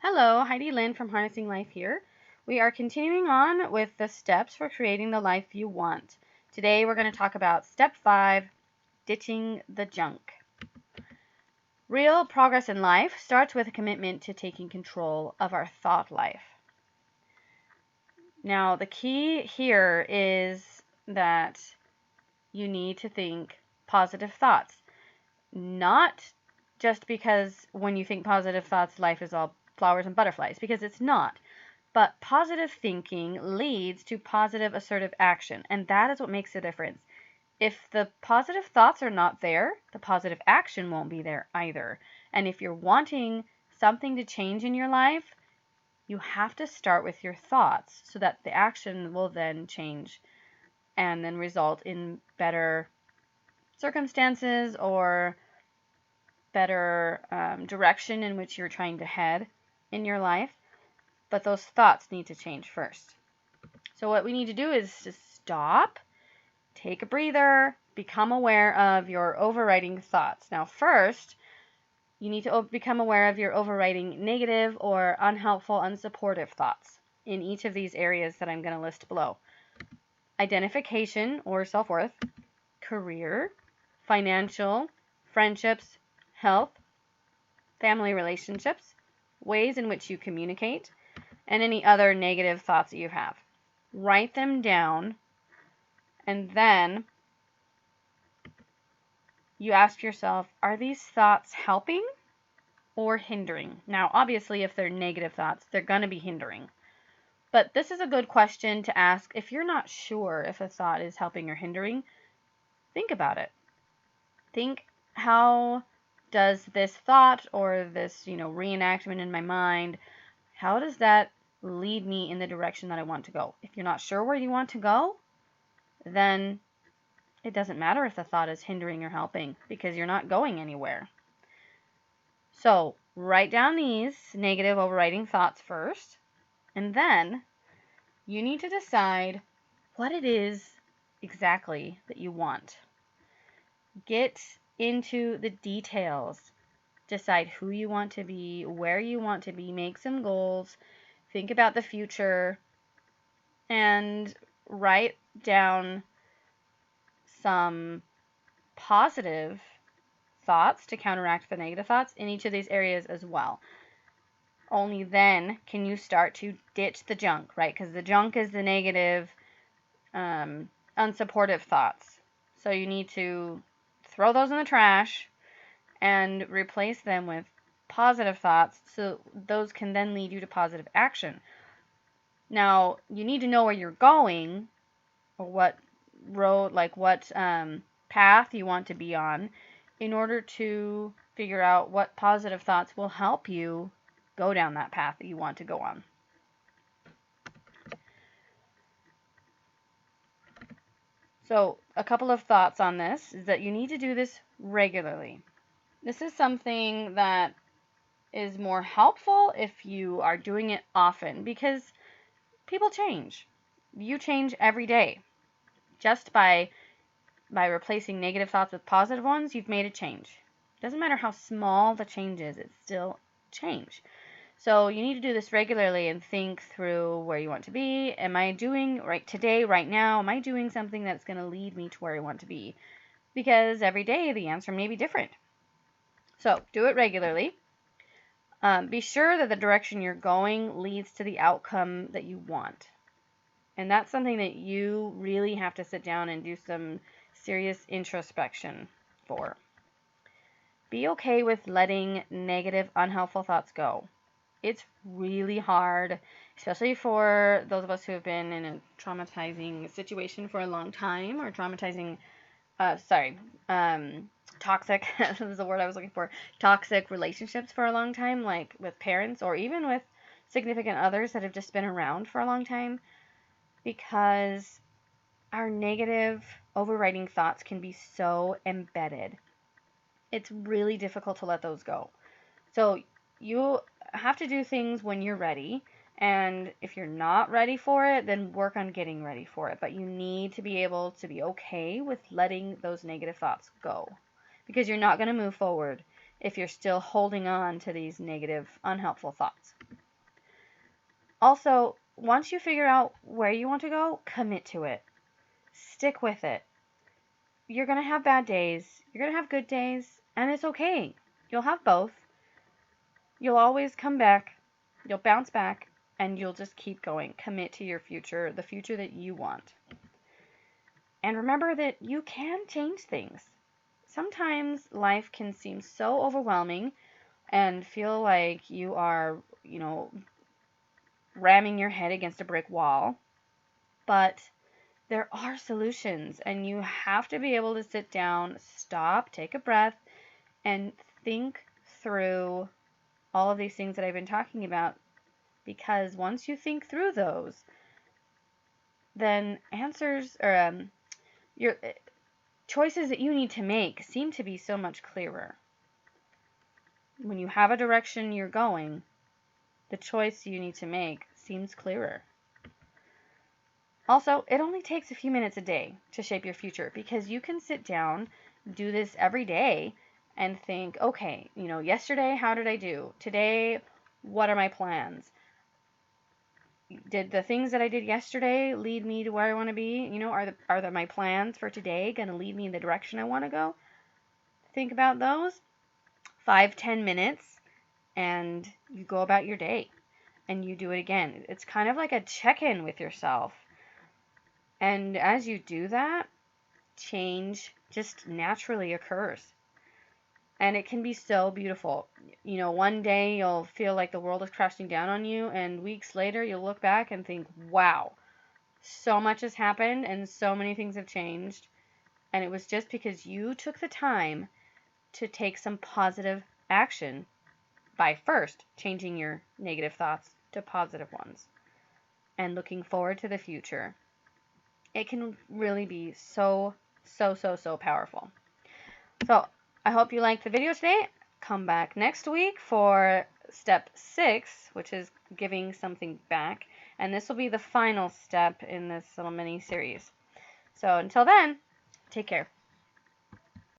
Hello, Heidi Lynn from Harnessing Life here. We are continuing on with the steps for creating the life you want. Today we're going to talk about step 5, ditching the junk. Real progress in life starts with a commitment to taking control of our thought life. Now, the key here is that you need to think positive thoughts. Not just because when you think positive thoughts, life is all flowers and butterflies, because it's not. But positive thinking leads to positive assertive action, and that is what makes the difference. If the positive thoughts are not there, the positive action won't be there either. And if you're wanting something to change in your life, you have to start with your thoughts so that the action will then change and then result in better circumstances or better direction in which you're trying to head in your life. But those thoughts need to change first. So what we need to do is just stop, take a breather, become aware of your overriding thoughts. Now first, you need to become aware of your overriding negative or unhelpful, unsupportive thoughts in each of these areas that I'm going to list below. Identification or self-worth, career, financial, friendships, health, family relationships, ways in which you communicate, and any other negative thoughts that you have. Write them down, and then you ask yourself, are these thoughts helping or hindering? Now, obviously, if they're negative thoughts, they're going to be hindering. But this is a good question to ask if you're not sure if a thought is helping or hindering. Think about it. Think, how does this thought or this, reenactment in my mind, how does that lead me in the direction that I want to go? If you're not sure where you want to go, then it doesn't matter if the thought is hindering or helping because you're not going anywhere. So write down these negative overriding thoughts first, and then you need to decide what it is exactly that you want. Get into the details. Decide who you want to be, where you want to be, make some goals, think about the future, and write down some positive thoughts to counteract the negative thoughts in each of these areas as well. Only then can you start to ditch the junk, right? Because the junk is the negative, unsupportive thoughts. So you need to throw those in the trash and replace them with positive thoughts so those can then lead you to positive action. Now, you need to know where you're going or what road, what path you want to be on in order to figure out what positive thoughts will help you go down that path that you want to go on. So, a couple of thoughts on this is that you need to do this regularly. This is something that is more helpful if you are doing it often because people change. You change every day. Just by replacing negative thoughts with positive ones, you've made a change. It doesn't matter how small the change is, it's still change. So you need to do this regularly and think through where you want to be. Am I doing right today, right now? Am I doing something that's going to lead me to where I want to be? Because every day the answer may be different. So do it regularly. Be sure that the direction you're going leads to the outcome that you want. And that's something that you really have to sit down and do some serious introspection for. Be okay with letting negative, unhelpful thoughts go. It's really hard, especially for those of us who have been in a traumatizing situation for a long time, or toxic, that was the word I was looking for, toxic relationships for a long time, like with parents or even with significant others that have just been around for a long time, because our negative overriding thoughts can be so embedded. It's really difficult to let those go. So you have to do things when you're ready, and if you're not ready for it, then work on getting ready for it. But you need to be able to be okay with letting those negative thoughts go, because you're not going to move forward if you're still holding on to these negative, unhelpful thoughts. Also, once you figure out where you want to go, commit to it. Stick with it. You're going to have bad days, you're going to have good days, and it's okay. You'll have both. You'll always come back, you'll bounce back, and you'll just keep going. Commit to your future, the future that you want. And remember that you can change things. Sometimes life can seem so overwhelming and feel like you are, ramming your head against a brick wall. But there are solutions, and you have to be able to sit down, stop, take a breath, and think through all of these things that I've been talking about. Because once you think through those, then answers or your choices that you need to make seem to be so much clearer. When you have a direction you're going, the choice you need to make seems clearer. Also, it only takes a few minutes a day to shape your future, because you can sit down, do this every day, and think, okay, yesterday, how did I do? Today, what are my plans? Did the things that I did yesterday lead me to where I want to be? Are my plans for today going to lead me in the direction I want to go? Think about those. 5-10 minutes, and you go about your day, and you do it again. It's kind of like a check-in with yourself. And as you do that, change just naturally occurs. And it can be so beautiful. One day you'll feel like the world is crashing down on you, and weeks later you'll look back and think, wow, so much has happened and so many things have changed. And it was just because you took the time to take some positive action by first changing your negative thoughts to positive ones and looking forward to the future. It can really be so powerful. So I hope you liked the video today. Come back next week for step 6, which is giving something back. And this will be the final step in this little mini series. So until then, take care.